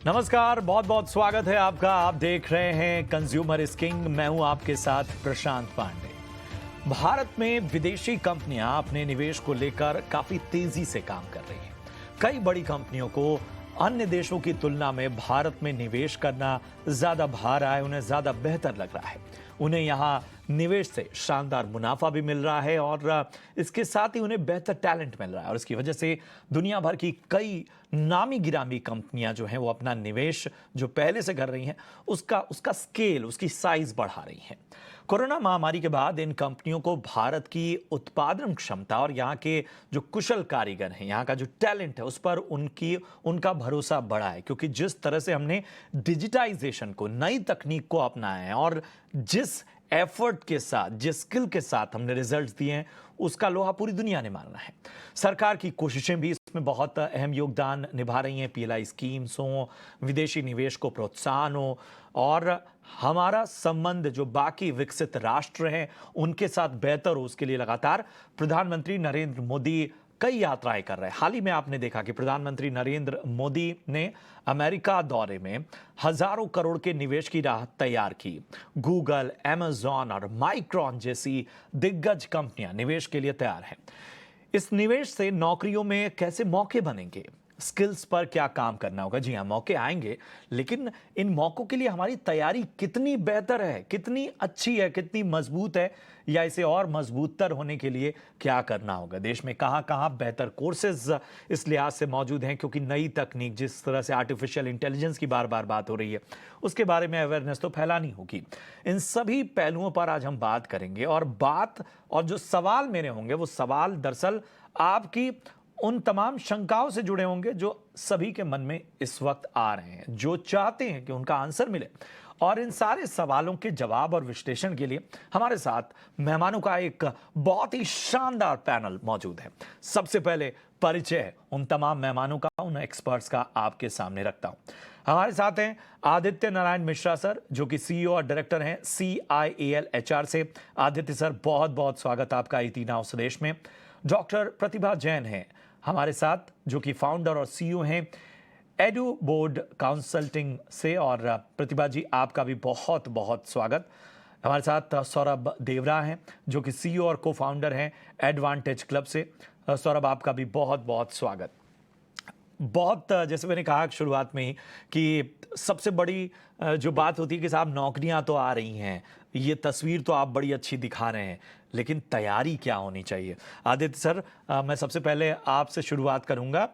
नमस्कार, बहुत बहुत स्वागत है आपका। आप देख रहे हैं कंज्यूमर इज किंग। मैं हूं आपके साथ प्रशांत पांडे। भारत में विदेशी कंपनियां अपने निवेश को लेकर काफी तेजी से काम कर रही हैं। कई बड़ी कंपनियों को अन्य देशों की तुलना में भारत में निवेश करना ज्यादा भा रहा है, उन्हें ज्यादा बेहतर लग रहा है। उन्हें यहां निवेश से शानदार मुनाफा भी मिल रहा है और इसके साथ ही उन्हें बेहतर टैलेंट मिल रहा है और इसकी वजह से दुनिया भर की कई नामी गिरामी कंपनियां जो हैं वो अपना निवेश जो पहले से कर रही हैं उसका स्केल, उसकी साइज बढ़ा रही हैं। कोरोना महामारी के बाद इन कंपनियों को भारत की उत्पादन क्षमता और यहाँ के जो कुशल कारीगर हैं, यहाँ का जो टैलेंट है, उस पर उनका भरोसा बढ़ा है, क्योंकि जिस तरह से हमने डिजिटाइजेशन को, नई तकनीक को अपनाया है और जिस एफर्ट के साथ, जिस स्किल के साथ हमने रिजल्ट्स दिए हैं, उसका लोहा पूरी दुनिया ने माना है। सरकार की कोशिशें भी इसमें बहुत अहम योगदान निभा रही हैं। पीएलआई स्कीम्स हो, विदेशी निवेश को प्रोत्साहन हो और हमारा संबंध जो बाकी विकसित राष्ट्र हैं उनके साथ बेहतर हो, उसके लिए लगातार प्रधानमंत्री नरेंद्र मोदी कई यात्राएं कर रहे हैं। हाल ही में आपने देखा कि प्रधानमंत्री नरेंद्र मोदी ने अमेरिका दौरे में हजारों करोड़ के निवेश की राह तैयार की। गूगल, अमेजॉन और माइक्रॉन जैसी दिग्गज कंपनियां निवेश के लिए तैयार हैं। इस निवेश से नौकरियों में कैसे मौके बनेंगे, स्किल्स पर क्या काम करना होगा। जी हाँ, मौके आएंगे, लेकिन इन मौकों के लिए हमारी तैयारी कितनी बेहतर है, कितनी अच्छी है, कितनी मजबूत है, या इसे और मजबूतर होने के लिए क्या करना होगा। देश में कहां कहां बेहतर कोर्सेज इस लिहाज से मौजूद हैं, क्योंकि नई तकनीक, जिस तरह से आर्टिफिशियल इंटेलिजेंस की बार बार बात हो रही है, उसके बारे में अवेयरनेस तो फैलानी होगी। इन सभी पहलुओं पर आज हम बात करेंगे और जो सवाल मेरे होंगे वो सवाल दरअसल आपकी उन तमाम शंकाओं से जुड़े होंगे जो सभी के मन में इस वक्त आ रहे हैं, जो चाहते हैं कि उनका आंसर मिले। और इन सारे सवालों के जवाब और विश्लेषण के लिए हमारे साथ मेहमानों का एक बहुत ही शानदार पैनल मौजूद है। सबसे पहले परिचय उन तमाम मेहमानों का, उन एक्सपर्ट्स का आपके सामने रखता हूं। हमारे साथ हैं आदित्य नारायण मिश्रा सर, जो कि सीईओ और डायरेक्टर हैं CIAL HR से। आदित्य सर, बहुत बहुत स्वागत आपका इटी नाउ स्वदेश में। डॉक्टर प्रतिभा जैन हैं हमारे साथ, जो कि फाउंडर और सीईओ हैं एडू बोर्ड काउंसल्टिंग से। और प्रतिभा जी, आपका भी बहुत बहुत स्वागत। हमारे साथ सौरभ देवरा हैं, जो कि सीईओ और को फाउंडर हैं एडवांटेज क्लब से। सौरभ, आपका भी बहुत बहुत स्वागत। बहुत जैसे मैंने कहा शुरुआत में ही कि सबसे बड़ी जो बात होती है कि साहब नौकरियां तो आ रही हैं, ये तस्वीर तो आप बड़ी अच्छी दिखा रहे हैं, लेकिन तैयारी क्या होनी चाहिए। आदित्य सर, मैं सबसे पहले आपसे शुरुआत करूंगा।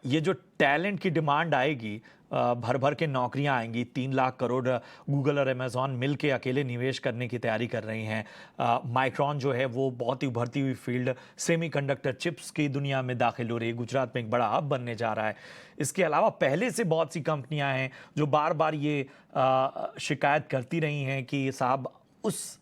ये जो टैलेंट की डिमांड आएगी, भर भर के नौकरियां आएंगी, 3 लाख करोड़ गूगल और अमेजॉन मिलके अकेले निवेश करने की तैयारी कर रही हैं। माइक्रॉन जो है वो बहुत ही उभरती हुई फील्ड सेमीकंडक्टर चिप्स की दुनिया में दाखिल हो रही है, गुजरात में एक बड़ा हब बनने जा रहा है। इसके अलावा पहले से बहुत सी कंपनियां हैं जो बार बार ये शिकायत करती रही हैं कि साहब उस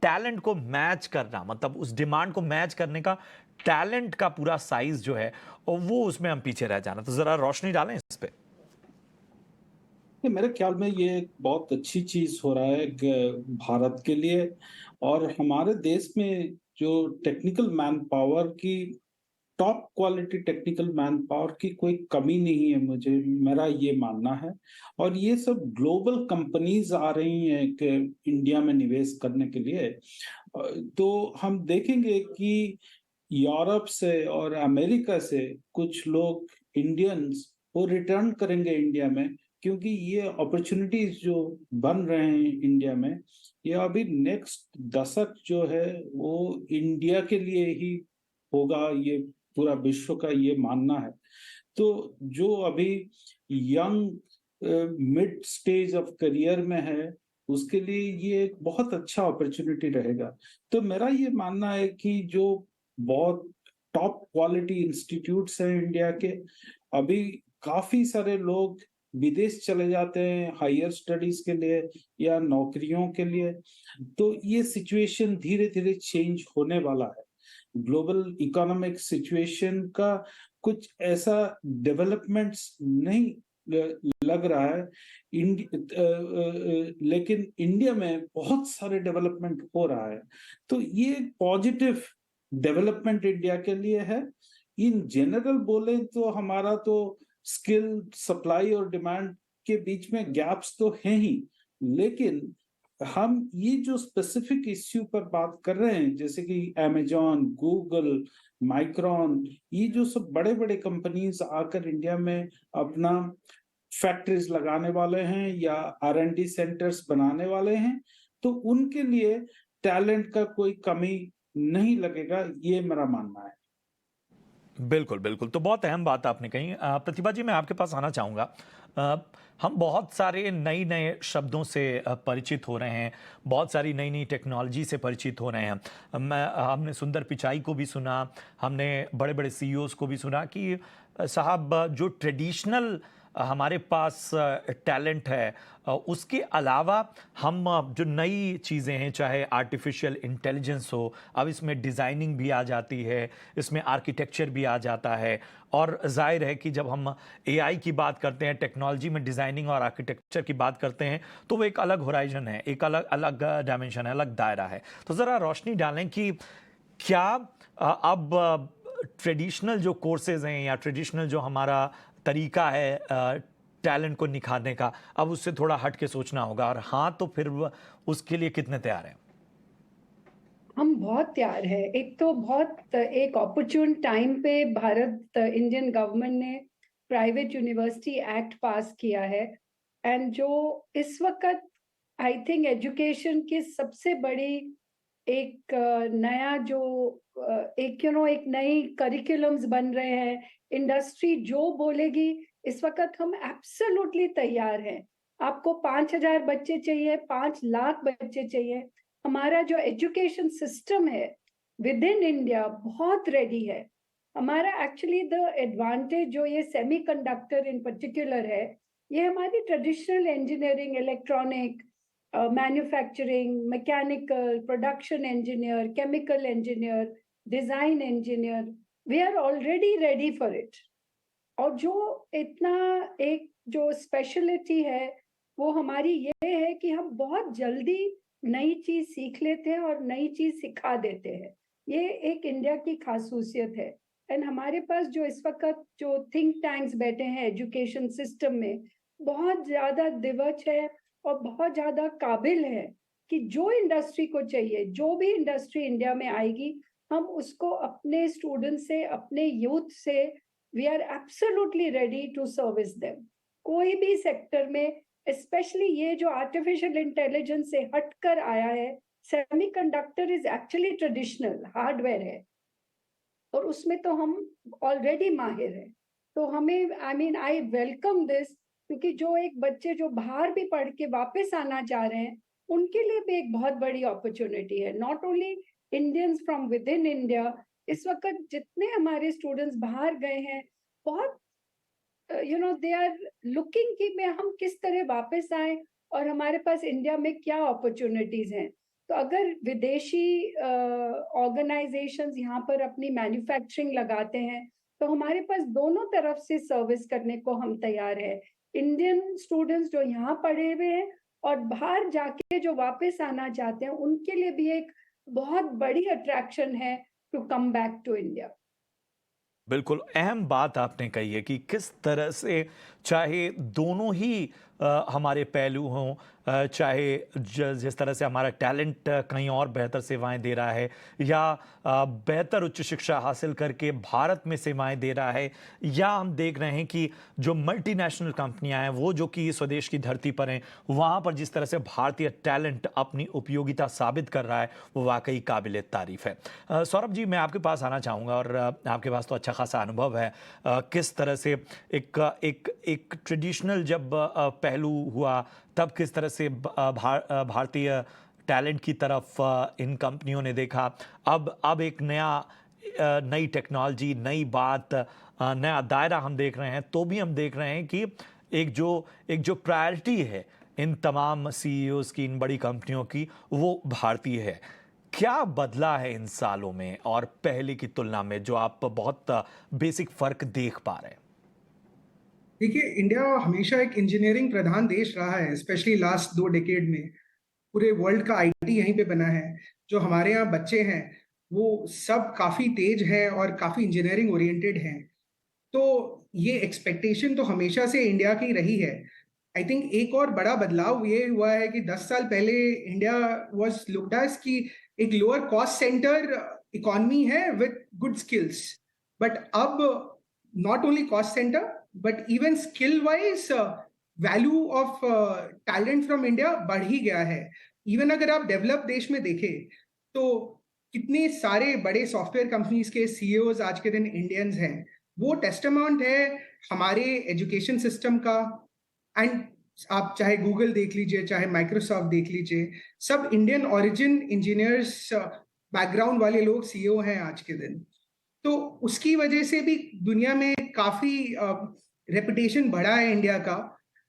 टैलेंट को मैच करना, मतलब उस डिमांड को मैच करने का टैलेंट का पूरा साइज जो है और वो उसमें हम पीछे रह जाना। तो जरा रोशनी डालें इस पे। मेरे ख्याल में ये एक बहुत अच्छी चीज हो रहा है भारत के लिए। और हमारे देश में जो टेक्निकल मैन पावर की, top quality technical man power की कोई कमी नहीं है, मुझे मेरा ये मानना है। और ये सब ग्लोबल कंपनीज आ रही हैं कि इंडिया में निवेश करने के लिए। तो हम देखेंगे कि यूरोप से और अमेरिका से कुछ लोग, इंडियंस, वो रिटर्न करेंगे इंडिया में, क्योंकि ये अपॉर्चुनिटीज जो बन रहे हैं इंडिया में, ये अभी नेक्स्ट दशक जो है वो इंडिया के लिए ही होगा, ये पूरा विश्व का ये मानना है। तो जो अभी young mid stage of career में है, उसके लिए ये एक बहुत अच्छा अपॉर्चुनिटी रहेगा। तो मेरा ये मानना है कि जो बहुत टॉप क्वालिटी इंस्टीट्यूट्स हैं इंडिया के, अभी काफी सारे लोग विदेश चले जाते हैं हायर स्टडीज के लिए या नौकरियों के लिए। तो ये सिचुएशन धीरे धीरे चेंज होने वाला है। ग्लोबल इकोनॉमिक सिचुएशन का कुछ ऐसा डेवलपमेंट्स नहीं लग रहा है। लेकिन इंडिया में बहुत सारे डेवलपमेंट हो रहा है। तो ये पॉजिटिव डेवलपमेंट इंडिया के लिए है। इन जनरल बोले तो हमारा तो स्किल सप्लाई और डिमांड के बीच में गैप्स तो हैं ही, लेकिन हम ये जो स्पेसिफिक इश्यू पर बात कर रहे हैं, जैसे कि अमेजॉन, गूगल, माइक्रॉन, ये जो सब बड़े बड़े कंपनीज आकर इंडिया में अपना फैक्ट्रीज लगाने वाले हैं या R&D सेंटर्स बनाने वाले हैं, तो उनके लिए टैलेंट का कोई कमी नहीं लगेगा, ये मेरा मानना है। बिल्कुल, बिल्कुल। तो बहुत अहम बात आपने कही। प्रतिभा जी, मैं आपके पास आना चाहूँगा। हम बहुत सारे नए-नए शब्दों से परिचित हो रहे हैं, बहुत सारी नई-नई टेक्नोलॉजी से परिचित हो रहे हैं। हमने सुंदर पिचाई को भी सुना, हमने बड़े-बड़े सीईओज़ को भी सुना कि साहब जो ट्रेडिशनल हमारे पास टैलेंट है, उसके अलावा हम जो नई चीज़ें हैं, चाहे आर्टिफिशियल इंटेलिजेंस हो, अब इसमें डिज़ाइनिंग भी आ जाती है, इसमें आर्किटेक्चर भी आ जाता है। और ज़ाहिर है कि जब हम एआई की बात करते हैं, टेक्नोलॉजी में डिज़ाइनिंग और आर्किटेक्चर की बात करते हैं, तो वो एक अलग होराइज़न है, एक अलग अलग डायमेंशन है, अलग दायरा है। तो ज़रा रोशनी डालें कि क्या अब ट्रेडिशनल जो कोर्सेज़ हैं या ट्रेडिशनल जो हमारा तरीका है टैलेंट को निखारने का, अब उससे थोड़ा हट के सोचना होगा, और हाँ, तो फिर उसके लिए कितने तैयार हैं? हम बहुत तैयार है। एक तो बहुत एक ऑपर्चुन टाइम पे भारत इंडियन गवर्नमेंट ने प्राइवेट यूनिवर्सिटी एक्ट पास किया है, एंड जो इस वक्त आई थिंक एजुकेशन की सबसे बड़ी एक नया जो एक एक नई करिकुलम्स बन रहे हैं। इंडस्ट्री जो बोलेगी, इस वक्त हम एब्सोल्युटली तैयार हैं। आपको 5,000 बच्चे चाहिए, 5 लाख बच्चे चाहिए, हमारा जो एजुकेशन सिस्टम है विद इन इंडिया बहुत रेडी है। हमारा एक्चुअली द एडवांटेज जो ये सेमीकंडक्टर इन पर्टिकुलर है, ये हमारी traditional engineering, electronic, manufacturing, mechanical, production engineer, chemical engineer, design engineer, we are already ready for it. और जो इतना एक जो स्पेशलिटी है वो हमारी ये है कि हम बहुत जल्दी नई चीज सीख लेते हैं और नई चीज सिखा देते हैं। ये एक इंडिया की खासूसियत है। एंड हमारे पास जो इस वक्त जो थिंक टैंक्स बैठे हैं एजुकेशन सिस्टम में, बहुत ज्यादा दिवच है और बहुत ज्यादा काबिल है कि जो इंडस्ट्री को चाहिए, जो भी इंडस्ट्री इंडिया में आएगी, हम उसको अपने स्टूडेंट से, अपने यूथ से, we are absolutely ready to service them. कोई भी सेक्टर में, स्पेशली ये जो आर्टिफिशियल इंटेलिजेंस से हटकर आया है, semiconductor is actually traditional hardware है और उसमें तो हम ऑलरेडी माहिर हैं। तो हमें आई वेलकम दिस, क्योंकि जो एक बच्चे जो बाहर भी पढ़ के वापस आना चाह रहे हैं, उनके लिए भी एक बहुत बड़ी अपॉर्चुनिटी है। Not only Indians from with in India, इस वक्त जितने हमारे स्टूडेंट्स बाहर गए हैं, बहुत दे आर लुकिंग कि मैं हम किस तरह वापस आए और हमारे पास इंडिया में क्या अपॉर्चुनिटीज हैं। तो अगर विदेशी ऑर्गेनाइजेशंस यहाँ पर अपनी मैन्युफैक्चरिंग लगाते हैं, तो हमारे पास दोनों तरफ से सर्विस करने को हम तैयार है। इंडियन स्टूडेंट्स जो यहाँ पढ़े हुए हैं और बाहर जाके जो वापस आना चाहते हैं, उनके लिए भी एक बहुत बड़ी अट्रैक्शन है to come back to India. बिल्कुल अहम बात आपने कही है कि किस तरह से चाहे दोनों ही हमारे पहलू हों, चाहे जिस तरह से हमारा टैलेंट कहीं और बेहतर सेवाएं दे रहा है, या बेहतर उच्च शिक्षा हासिल करके भारत में सेवाएं दे रहा है, या हम देख रहे हैं कि जो मल्टीनेशनल कंपनियां हैं वो जो कि स्वदेश की धरती पर हैं, वहाँ पर जिस तरह से भारतीय टैलेंट अपनी उपयोगिता साबित कर रहा है, वो वाकई काबिल तारीफ है। सौरभ जी, मैं आपके पास आना चाहूँगा, और आपके पास तो अच्छा खासा अनुभव है। किस तरह से एक ट्रेडिशनल जब पहलू हुआ, तब किस तरह से भारतीय टैलेंट की तरफ इन कंपनियों ने देखा। अब एक नई टेक्नोलॉजी, नई बात, नया दायरा हम देख रहे हैं, तो भी हम देख रहे हैं कि एक जो प्रायोरिटी है इन तमाम सीईओज की, इन बड़ी कंपनियों की, वो भारतीय है। क्या बदला है इन सालों में और पहले की तुलना में, जो आप बहुत बेसिक फर्क देख पा रहे हैं? देखिए, इंडिया हमेशा एक इंजीनियरिंग प्रधान देश रहा है, स्पेशली लास्ट 2 डेकेड में। पूरे वर्ल्ड का आईटी यहीं पे बना है। जो हमारे यहाँ बच्चे हैं, वो सब काफ़ी तेज हैं और काफ़ी इंजीनियरिंग ओरिएंटेड हैं। तो ये एक्सपेक्टेशन तो हमेशा से इंडिया की रही है। आई थिंक एक और बड़ा बदलाव ये हुआ है कि 10 साल पहले इंडिया वाज लुक्ड एज कि एक लोअर कॉस्ट सेंटर इकोनॉमी है विद गुड स्किल्स, बट अब not only cost centre but even skill wise value of talent from India बढ़ ही गया है। इवन अगर आप डेवलप देश में देखें तो कितने सारे बड़े सॉफ्टवेयर कंपनीज के सीईओज आज के दिन इंडियंस हैं, वो टेस्टामेंट है हमारे एजुकेशन सिस्टम का। एंड आप चाहे गूगल देख लीजिए, चाहे माइक्रोसॉफ्ट देख लीजिए, सब इंडियन ओरिजिन इंजीनियर्स बैकग्राउंड वाले लोग सीईओ हैं आज के दिन। तो उसकी वजह से भी दुनिया में काफी रेपुटेशन बढ़ा है इंडिया का।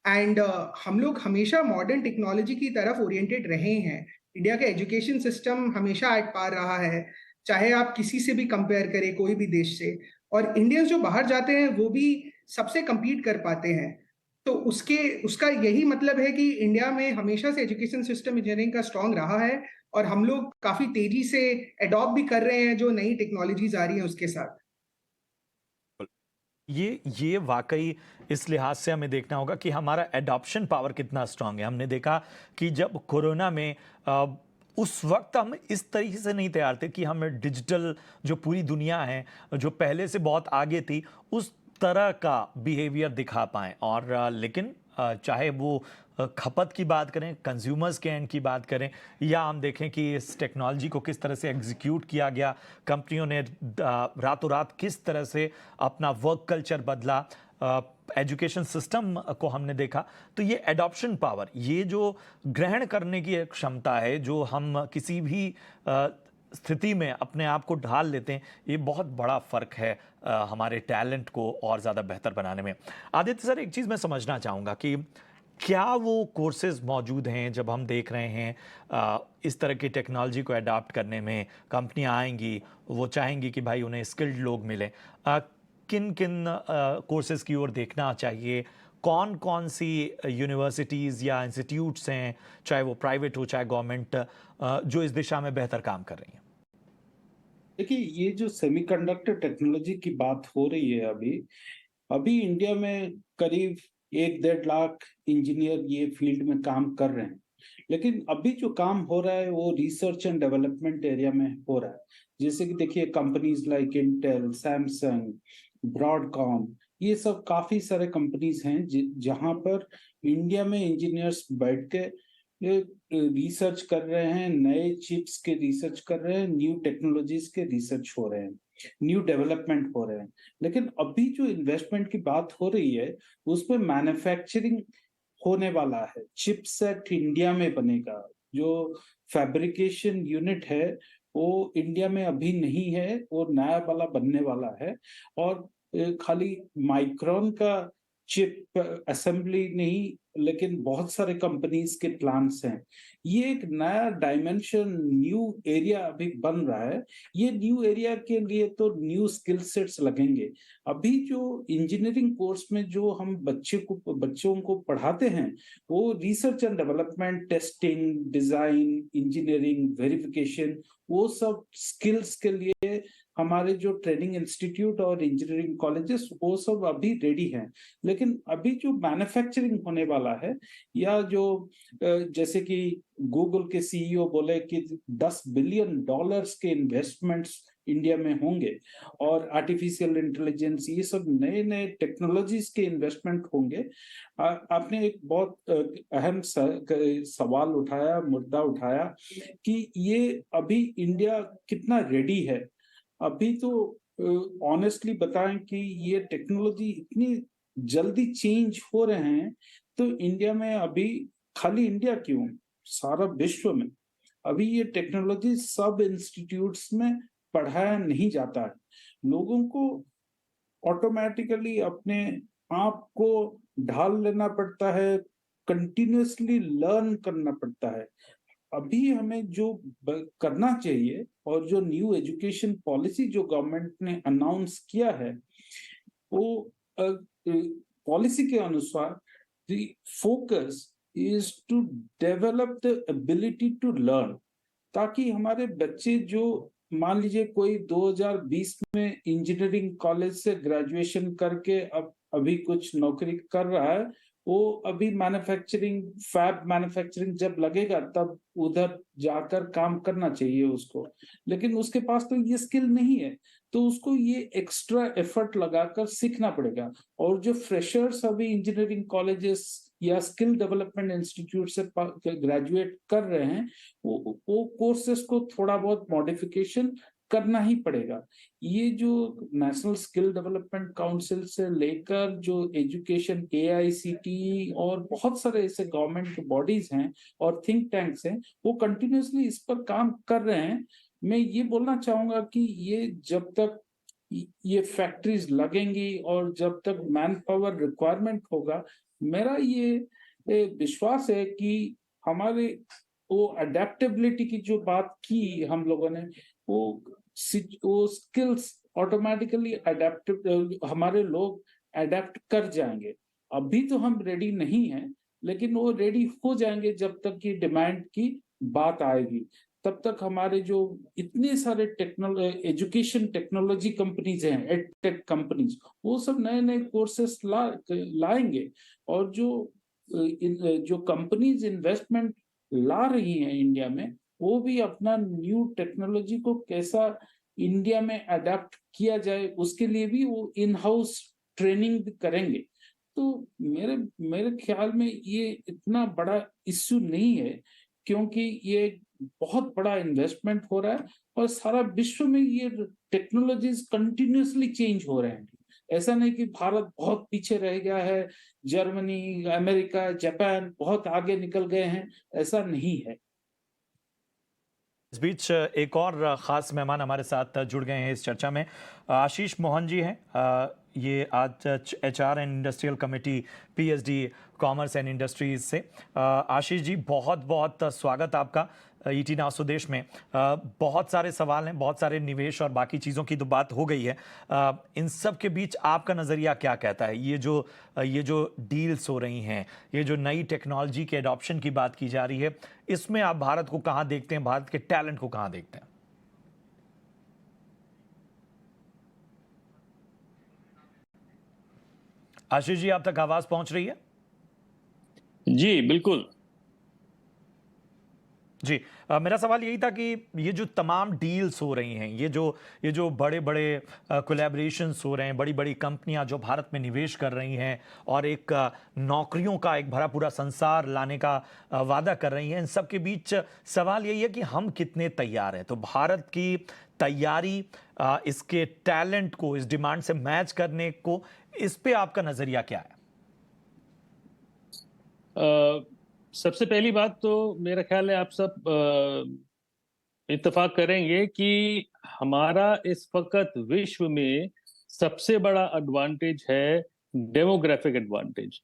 एंड हम लोग हमेशा मॉडर्न टेक्नोलॉजी की तरफ ओरिएंटेड रहे हैं। इंडिया का एजुकेशन सिस्टम हमेशा एट पार रहा है, चाहे आप किसी से भी कंपेयर करें, कोई भी देश से। और इंडियंस जो बाहर जाते हैं वो भी सबसे compete कर पाते हैं। तो उसका यही मतलब है कि इंडिया में हमेशा से एजुकेशन सिस्टम इंजीनियरिंग का स्ट्रांग रहा है और हम लोग काफी तेजी से अडॉप्ट भी कर रहे हैं जो नई टेक्नोलॉजीज आ रही हैं उसके साथ। ये वाकई इस लिहाज से हमें देखना होगा कि हमारा एडॉप्शन पावर कितना स्ट्रांग है। हमने देखा कि जब कोरोना में उस वक्त हम इस तरीके से नहीं तैयार थे कि हम डिजिटल जो पूरी दुनिया है जो पहले से बहुत आगे थी उस तरह का बिहेवियर दिखा पाएँ। और लेकिन चाहे वो खपत की बात करें, कंज्यूमर्स के एंड की बात करें, या हम देखें कि इस टेक्नोलॉजी को किस तरह से एग्जीक्यूट किया गया, कंपनियों ने रातों रात किस तरह से अपना वर्क कल्चर बदला, एजुकेशन सिस्टम को हमने देखा। तो ये एडॉप्शन पावर, ये जो ग्रहण करने की एक क्षमता है जो हम किसी भी स्थिति में अपने आप को ढाल लेते हैं, ये बहुत बड़ा फ़र्क है हमारे टैलेंट को और ज़्यादा बेहतर बनाने में। आदित्य सर, एक चीज़ मैं समझना चाहूँगा कि क्या वो कोर्सेज मौजूद हैं जब हम देख रहे हैं इस तरह की टेक्नोलॉजी को अडॉप्ट करने में कंपनियां आएंगी, वो चाहेंगी कि भाई उन्हें स्किल्ड लोग मिलें, किन किन कोर्सेज की ओर देखना चाहिए, कौन कौन सी यूनिवर्सिटीज़ या इंस्टीट्यूट्स हैं, चाहे वो प्राइवेट हो चाहे गवर्नमेंट, जो इस दिशा में बेहतर काम कर रही हैं? देखिए, ये जो सेमीकंडक्टर टेक्नोलॉजी की बात हो रही है अभी इंडिया में करीब 1-1.5 लाख इंजीनियर ये फील्ड में काम कर रहे हैं। लेकिन अभी जो काम हो रहा है वो रिसर्च एंड डेवलपमेंट एरिया में हो रहा है। जैसे कि देखिए, companies like Intel, Samsung, Broadcom, ये सब काफी सारे कंपनीज हैं जहां पर इंडिया में इंजीनियर्स बैठ के रिसर्च कर रहे हैं, नए चिप्स के रिसर्च कर रहे हैं, न्यू टेक्नोलॉजीज के रिसर्च हो रहे हैं, न्यू डेवलपमेंट हो रहे हैं। लेकिन अभी जो इन्वेस्टमेंट की बात हो रही है उसमें मैन्युफैक्चरिंग होने वाला है, चिपसेट इंडिया में बनेगा। जो फैब्रिकेशन यूनिट है वो इंडिया में अभी नहीं है, वो नया वाला बनने वाला है। और खाली माइक्रोन का चिप असेंबली नहीं, लेकिन बहुत सारे कंपनीज के प्लान्स हैं। ये एक नया डायमेंशन, न्यू एरिया अभी बन रहा है। ये न्यू एरिया के लिए तो न्यू स्किल सेट्स लगेंगे। अभी जो इंजीनियरिंग कोर्स में जो हम बच्चों को पढ़ाते हैं वो research and development, testing, design, engineering, verification, वो सब स्किल्स के लिए हमारे जो ट्रेनिंग इंस्टीट्यूट और इंजीनियरिंग कॉलेजेस वो सब अभी रेडी हैं। लेकिन अभी जो मैन्युफैक्चरिंग होने वाला है, या जो जैसे कि गूगल के सीईओ बोले कि $10 बिलियन के इन्वेस्टमेंट्स इंडिया में होंगे, और आर्टिफिशियल इंटेलिजेंस, ये सब नए नए टेक्नोलॉजीज के इन्वेस्टमेंट होंगे। आपने एक बहुत अहम सवाल उठाया, मुद्दा उठाया कि ये अभी इंडिया कितना रेडी है। अभी तो ऑनेस्टली बताएं कि ये टेक्नोलॉजी इतनी जल्दी चेंज हो रहे हैं, तो इंडिया में अभी, खाली इंडिया क्यों, सारा विश्व में अभी ये टेक्नोलॉजी सब इंस्टीट्यूट्स में पढ़ाया नहीं जाता है। लोगों को ऑटोमेटिकली अपने आप को ढाल लेना पड़ता है, कंटिन्यूअसली लर्न करना पड़ता है। अभी हमें जो करना चाहिए, और जो न्यू एजुकेशन पॉलिसी जो गवर्नमेंट ने अनाउंस किया है, वो पॉलिसी के अनुसार the focus is to develop the ability to learn, ताकि हमारे बच्चे जो मान लीजिए कोई 2020 में इंजीनियरिंग कॉलेज से ग्रेजुएशन करके अब अभी कुछ नौकरी कर रहा है, वो अभी मैन्युफैक्चरिंग, फैब मैन्युफैक्चरिंग जब लगेगा तब उधर जाकर काम करना चाहिए उसको, लेकिन उसके पास तो ये स्किल नहीं है, तो उसको ये एक्स्ट्रा एफर्ट लगाकर सीखना पड़ेगा। और जो फ्रेशर्स अभी इंजीनियरिंग कॉलेजेस या स्किल डेवलपमेंट इंस्टीट्यूट से ग्रेजुएट कर रहे हैं, वो कोर्सेस को थोड़ा बहुत मॉडिफिकेशन करना ही पड़ेगा। ये जो नेशनल स्किल डेवलपमेंट काउंसिल से लेकर जो एजुकेशन, एआईसीटीई और बहुत सारे ऐसे गवर्नमेंट बॉडीज हैं और थिंक टैंक्स हैं, वो कंटिन्यूअसली इस पर काम कर रहे हैं। मैं ये बोलना चाहूंगा कि ये जब तक ये फैक्ट्रीज लगेंगी और जब तक मैन पावर रिक्वायरमेंट होगा, मेरा ये विश्वास है कि हमारे वो अडेप्टेबिलिटी की जो बात की हम लोगों ने, वो स्किल्स ऑटोमेटिकली हमारे लोग अडेप्ट कर जाएंगे। अभी तो हम रेडी नहीं हैं, लेकिन वो रेडी हो जाएंगे जब तक कि डिमांड की बात आएगी। तब तक हमारे जो इतने सारे एजुकेशन टेक्नोलॉजी कंपनीज हैं, एडटेक कंपनीज, वो सब नए नए कोर्सेस लाएंगे। और जो कंपनीज इन्वेस्टमेंट ला रही हैं इंडिया में, वो भी अपना न्यू टेक्नोलॉजी को कैसा इंडिया में अडेप्ट किया जाए, उसके लिए भी वो इन हाउस ट्रेनिंग भी करेंगे। तो मेरे ख्याल में ये इतना बड़ा इश्यू नहीं है, क्योंकि ये बहुत बड़ा इन्वेस्टमेंट हो रहा है और सारा विश्व में ये टेक्नोलॉजीज कंटिन्यूअसली चेंज हो रहे हैं। ऐसा नहीं कि भारत बहुत पीछे रह गया है, जर्मनी, अमेरिका, जापान बहुत आगे निकल गए हैं, ऐसा नहीं है। इस बीच एक और खास मेहमान हमारे साथ जुड़ गए हैं इस चर्चा में। आशीष मोहन जी हैं। ये आज HR and industrial committee, PhD commerce and industries से। आशीष जी, बहुत बहुत स्वागत आपका ईटी नाउ स्वदेश में। बहुत सारे सवाल हैं, बहुत सारे निवेश और बाकी चीज़ों की तो बात हो गई है। इन सब के बीच आपका नज़रिया क्या कहता है? ये जो डील्स हो रही हैं, ये जो नई टेक्नोलॉजी के एडॉप्शन की बात की जा रही है, इसमें आप भारत को कहाँ देखते हैं, भारत के टैलेंट को कहाँ देखते हैं? आशीष जी, आप तक आवाज पहुंच रही है? जी बिल्कुल जी। मेरा सवाल यही था कि ये जो तमाम डील्स हो रही हैं, ये जो बड़े बड़े कोलैबोरेशंस हो रहे हैं, बड़ी बड़ी कंपनियां जो भारत में निवेश कर रही हैं और एक नौकरियों का एक भरा पूरा संसार लाने का वादा कर रही हैं, इन सब के बीच सवाल यही है कि हम कितने तैयार हैं। तो भारत की तैयारी इसके टैलेंट को, इस डिमांड से मैच करने को, इस पे आपका नजरिया क्या है? सबसे पहली बात तो मेरा ख्याल है आप सब इत्तेफाक करेंगे कि हमारा इस वक्त विश्व में सबसे बड़ा एडवांटेज है डेमोग्राफिक एडवांटेज।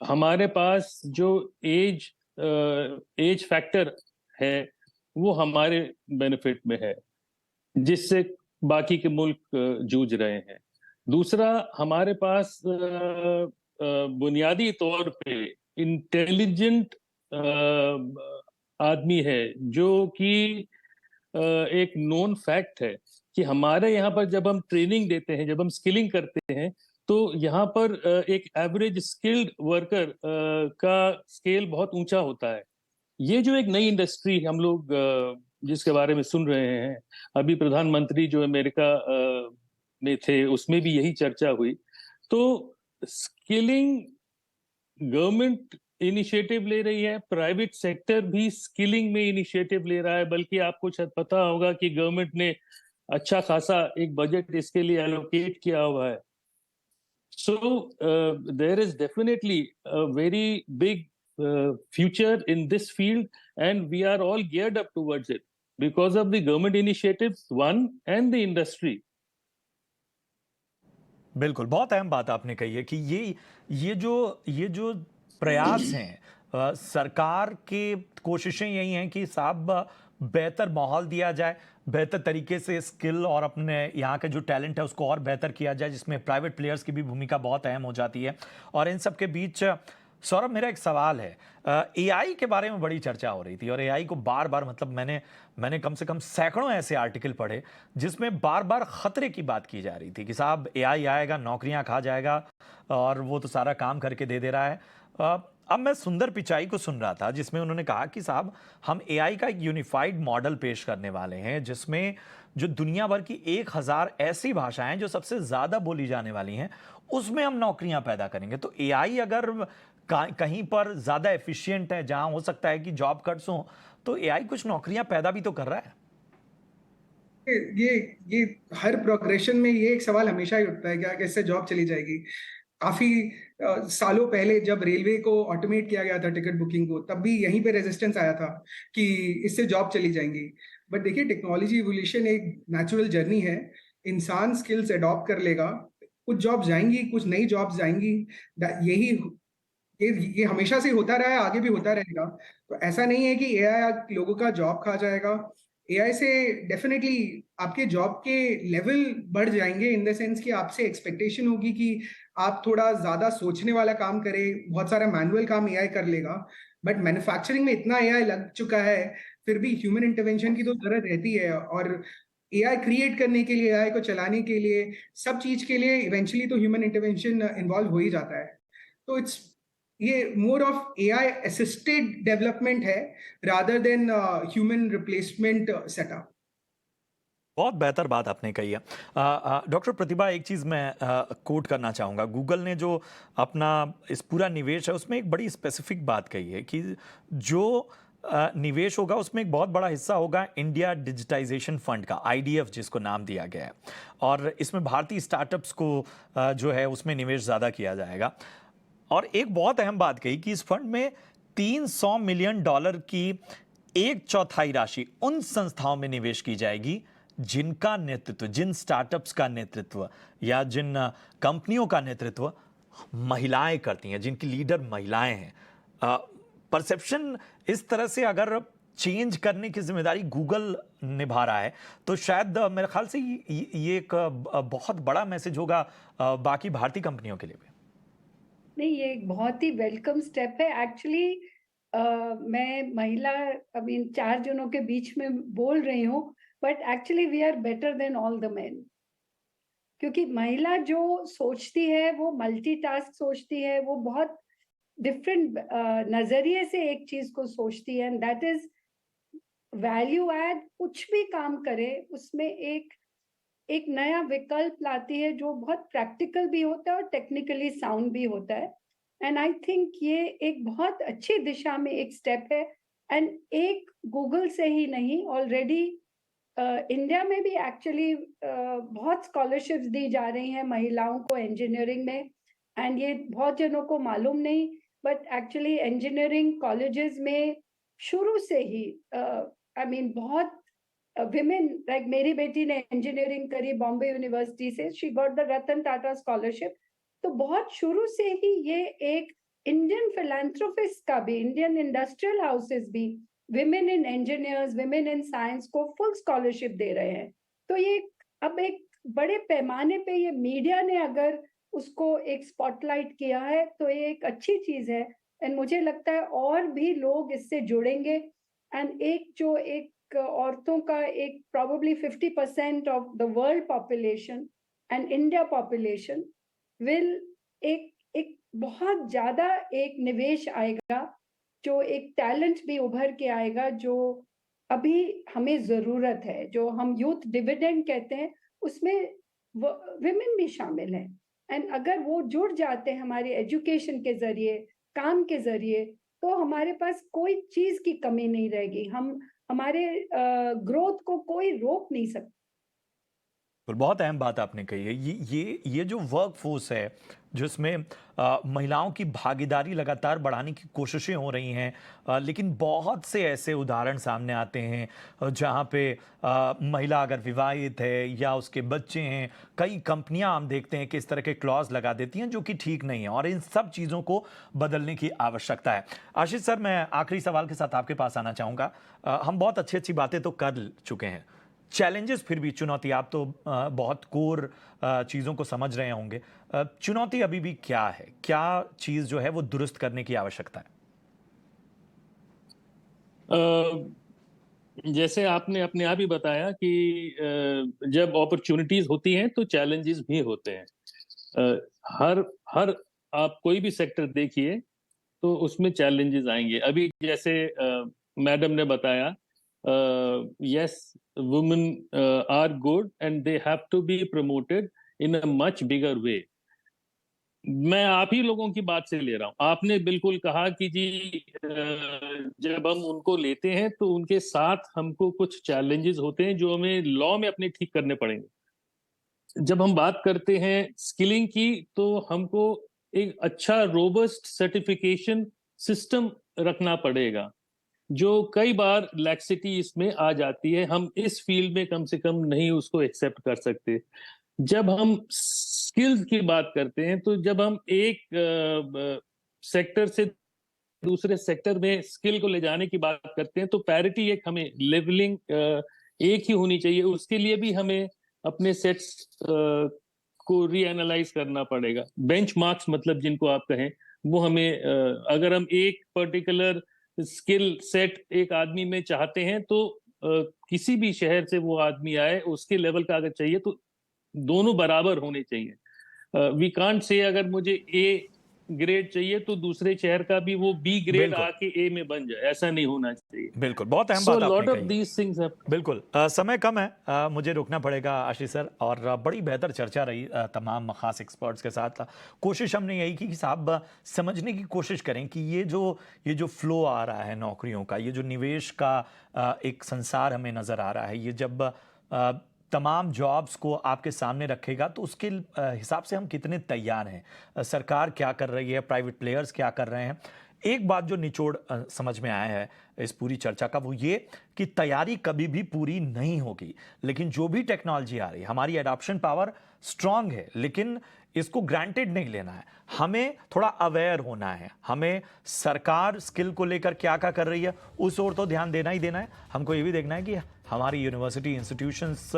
हमारे पास जो एज फैक्टर है वो हमारे बेनिफिट में है, जिससे बाकी के मुल्क जूझ रहे हैं। दूसरा, हमारे पास बुनियादी तौर पे इंटेलिजेंट आदमी है, जो कि एक नोन फैक्ट है कि हमारे यहाँ पर जब हम ट्रेनिंग देते हैं, जब हम स्किलिंग करते हैं, तो यहाँ पर एक एवरेज स्किल्ड वर्कर का स्केल बहुत ऊंचा होता है। ये जो एक नई इंडस्ट्री हम लोग जिसके बारे में सुन रहे हैं, अभी प्रधानमंत्री जो अमेरिका में थे उसमें भी यही चर्चा हुई। तो स्किलिंग गवर्नमेंट इनिशिएटिव ले रही है, प्राइवेट सेक्टर भी स्किलिंग में इनिशिएटिव ले रहा है, बल्कि आपको शायद पता होगा कि गवर्नमेंट ने अच्छा खासा एक बजट इसके लिए एलोकेट किया हुआ है। So there is definitely a very big future in this field, and we are all geared up towards it because of the government initiatives, one, and the industry. बिल्कुल, बहुत अहम बात आपने कही है कि ये जो प्रयास हैं, सरकार के कोशिशें यही हैं कि साहब बेहतर माहौल दिया जाए, बेहतर तरीके से स्किल और अपने यहाँ के जो टैलेंट है उसको और बेहतर किया जाए, जिसमें प्राइवेट प्लेयर्स की भी भूमिका बहुत अहम हो जाती है। और इन सब के बीच सौरभ, मेरा एक सवाल है। एआई के बारे में बड़ी चर्चा हो रही थी और एआई को बार बार, मतलब मैंने कम से कम सैकड़ों ऐसे आर्टिकल पढ़े जिसमें बार बार खतरे की बात की जा रही थी कि साहब एआई आएगा, नौकरियां खा जाएगा और वो तो सारा काम करके दे दे रहा है। अब मैं सुंदर पिचाई को सुन रहा था जिसमें उन्होंने कहा कि साहब हम एआई का एक यूनिफाइड मॉडल पेश करने वाले हैं जिसमें जो दुनिया भर की 1000 ऐसी भाषाएं जो सबसे ज्यादा बोली जाने वाली हैं उसमें हम नौकरियां पैदा करेंगे। तो एआई अगर कहीं पर ज्यादा एफिशिएंट है, जहां हो सकता है कि जॉब कट्स हो, तो एआई कुछ नौकरियां पैदा भी तो कर रहा है। ये हर प्रोग्रेशन में ये एक सवाल हमेशा ही उठता है, क्या इससे जॉब चली जाएगी। काफी सालों पहले जब रेलवे को ऑटोमेट किया गया था टिकट बुकिंग को, तब भी यहीं पे रेजिस्टेंस आया था कि इससे जॉब चली जाएंगी। बट देखिए, टेक्नोलॉजी इवोल्यूशन एक नेचुरल जर्नी है। इंसान स्किल्स अडॉप्ट कर लेगा, कुछ जॉब जाएंगी, कुछ नई जॉब जाएंगी। यही ये हमेशा से होता रहा है, आगे भी होता रहेगा। तो ऐसा नहीं है कि एआई लोगों का जॉब खा जाएगा। एआई से डेफिनेटली आपके जॉब के लेवल बढ़ जाएंगे, इन द सेंस कि आपसे एक्सपेक्टेशन होगी कि आप थोड़ा ज्यादा सोचने वाला काम करें, बहुत सारा मैनुअल काम एआई कर लेगा। बट मैन्युफैक्चरिंग में इतना एआई लग चुका है, फिर भी ह्यूमन इंटरवेंशन की तो जरूरत रहती है। और एआई क्रिएट करने के लिए, एआई को चलाने के लिए, सब चीज के लिए इवेंचुअली तो ह्यूमन इंटरवेंशन इन्वॉल्व हो ही जाता है। तो ये more of AI assisted development है rather than human replacement setup. बहुत बेहतर बात आपने कही है। डॉक्टर प्रतिभा, एक चीज़ मैं कोट करना चाहूँगा। गूगल ने जो अपना इस पूरा निवेश है उसमें एक बड़ी स्पेसिफिक बात कही है कि जो निवेश होगा उसमें एक बहुत बड़ा हिस्सा होगा इंडिया डिजिटाइजेशन फंड का, आईडीएफ जिसको नाम दिया गया है, और इसमें भारतीय स्टार्टअप्स को जो है उसमें निवेश ज़्यादा किया जाएगा। और एक बहुत अहम बात कही कि इस फंड में $300 मिलियन की 1/4 राशि उन संस्थाओं में निवेश की जाएगी जिनका नेतृत्व, जिन स्टार्टअप्स का नेतृत्व या जिन कंपनियों का नेतृत्व महिलाएं करती हैं, जिनकी लीडर महिलाएं हैं। परसेप्शन इस तरह से अगर चेंज करने की जिम्मेदारी गूगल निभा रहा है तो शायद मेरे ख्याल से ये एक बहुत बड़ा मैसेज होगा बाकी भारतीय कंपनियों के लिए भी। नहीं, ये एक बहुत ही वेलकम स्टेप है एक्चुअली। मैं महिला, अब इन 4 जनों के बीच में बोल रही हूँ, but actually we are better than all the men. क्योंकि महिला जो सोचती है वो मल्टीटास्क सोचती है, वो बहुत डिफरेंट नजरिए से एक चीज को सोचती है, and that is value add. कुछ भी काम करे उसमें एक नया विकल्प लाती है जो बहुत प्रैक्टिकल भी होता है और टेक्निकली साउंड भी होता है। एंड आई थिंक ये एक बहुत अच्छी दिशा में एक स्टेप है। एंड एक गूगल से ही नहीं, ऑलरेडी इंडिया में भी एक्चुअली बहुत स्कॉलरशिप्स दी जा रही हैं महिलाओं को इंजीनियरिंग में। एंड ये बहुत जनों को मालूम नहीं, बट एक्चुअली इंजीनियरिंग कॉलेजेस में शुरू से ही आई मीन बहुत विमेन, लाइक मेरी बेटी ने इंजीनियरिंग करी बॉम्बे यूनिवर्सिटी से, she got the Ratan Tata scholarship. तो बहुत शुरू से ही ये एक इंडियन फिलैंथ्रोपिस्ट का भी, इंडियन इंडस्ट्रियल हाउसेस भी women in engineers, women in science को फुल स्कॉलरशिप दे रहे हैं। तो ये अब एक बड़े पैमाने पे ये मीडिया ने अगर उसको एक स्पॉटलाइट किया है तो ये एक अच्छी चीज है। एंड मुझे लगता है और भी लोग इससे जुड़ेंगे। एंड एक औरतों का एक probably 50% of the world population and India population will एक बहुत ज्यादा एक निवेश आएगा, जो एक टैलेंट भी उभर के आएगा जो अभी हमें जरूरत है। जो हम यूथ डिविडेंड कहते हैं उसमें विमेन भी शामिल हैं। एंड अगर वो जुड़ जाते हैं हमारे एजुकेशन के जरिए, काम के जरिए, तो हमारे पास कोई चीज की कमी नहीं रहेगी। हमारे ग्रोथ को कोई रोक नहीं सकता। बहुत अहम बात आपने कही है। ये जो वर्क फोर्स है जिसमें महिलाओं की भागीदारी लगातार बढ़ाने की कोशिशें हो रही हैं, लेकिन बहुत से ऐसे उदाहरण सामने आते हैं जहां पे महिला अगर विवाहित है या उसके बच्चे हैं, कई कंपनियां हम देखते हैं कि इस तरह के क्लॉज लगा देती हैं जो कि ठीक नहीं है, और इन सब चीज़ों को बदलने की आवश्यकता है। आशीष सर, मैं आखिरी सवाल के साथ आपके पास आना चाहूँगा। हम बहुत अच्छी अच्छी बातें तो कर चुके हैं, चैलेंजेस फिर भी चुनौती, आप तो बहुत कोर चीज़ों को समझ रहे होंगे, चुनौती अभी भी क्या है, क्या चीज़ जो है वो दुरुस्त करने की आवश्यकता है? जैसे आपने अपने आप ही बताया कि जब अपॉर्चुनिटीज होती हैं तो चैलेंजेस भी होते हैं। हर हर आप कोई भी सेक्टर देखिए तो उसमें चैलेंजेस आएंगे। अभी जैसे मैडम ने बताया, yes, women are good and they have to be promoted in a much bigger way. मैं आप ही लोगों की बात से ले रहा हूं। आपने बिल्कुल कहा कि जी जब हम उनको लेते हैं तो उनके साथ हमको कुछ चैलेंजेस होते हैं जो हमें लॉ में अपने ठीक करने पड़ेंगे। जब हम बात करते हैं स्किलिंग की तो हमको एक अच्छा रोबस्ट सर्टिफिकेशन सिस्टम रखना पड़ेगा, जो कई बार लैक्सिटी इसमें आ जाती है। हम इस फील्ड में कम से कम नहीं उसको एक्सेप्ट कर सकते। जब हम स्किल्स की बात करते हैं तो जब हम एक सेक्टर से दूसरे सेक्टर में स्किल को ले जाने की बात करते हैं तो पैरिटी, एक हमें लेवलिंग एक ही होनी चाहिए। उसके लिए भी हमें अपने सेट्स को रीएनालाइज करना पड़ेगा। बेंचमार्क्स मतलब जिनको आप कहें, वो हमें अगर हम एक पर्टिकुलर स्किल सेट एक आदमी में चाहते हैं तो किसी भी शहर से वो आदमी आए, उसके लेवल का अगर चाहिए तो दोनों बराबर होने चाहिए। वी कांट से अगर मुझे ए ग्रेड चाहिए तो दूसरे शहर का भी वो बी ग्रेड बिल्कुल। आके ए में बन जाए, ऐसा नहीं होना चाहिए। बिल्कुल, बहुत अहम सो बात लॉट आपने ऑफ कही। These things have. बिल्कुल, समय कम है, मुझे रुकना पड़ेगा आशीष सर, और बड़ी बेहतर चर्चा रही तमाम खास एक्सपर्ट्स के साथ। कोशिश हमने यही की कि साहब समझने की कोशिश करें कि ये जो फ्लो आ रहा है नौकरियों का, ये जो निवेश का एक संसार हमें नज़र आ रहा है, ये जब तमाम जॉब्स को आपके सामने रखेगा तो उसके हिसाब से हम कितने तैयार हैं, सरकार क्या कर रही है, प्राइवेट प्लेयर्स क्या कर रहे हैं। एक बात जो निचोड़ समझ में आया है इस पूरी चर्चा का, वो ये कि तैयारी कभी भी पूरी नहीं होगी, लेकिन जो भी टेक्नोलॉजी आ रही है, हमारी एडॉप्शन पावर स्ट्रांग है, लेकिन इसको ग्रांटेड नहीं लेना है। हमें थोड़ा अवेयर होना है, हमें सरकार स्किल को लेकर क्या क्या कर रही है उस ओर तो ध्यान देना ही देना है। हमको ये भी देखना है कि हमारी यूनिवर्सिटी इंस्टीट्यूशंस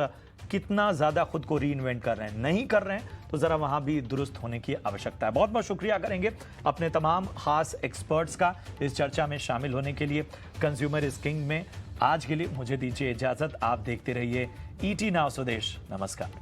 कितना ज़्यादा खुद को रीइन्वेंट कर रहे हैं, नहीं कर रहे हैं तो ज़रा वहाँ भी दुरुस्त होने की आवश्यकता है। बहुत बहुत शुक्रिया करेंगे अपने तमाम खास एक्सपर्ट्स का इस चर्चा में शामिल होने के लिए। कंज्यूमर इज किंग में आज के लिए मुझे दीजिए इजाज़त। आप देखते रहिए ET नाउ स्वदेश। नमस्कार।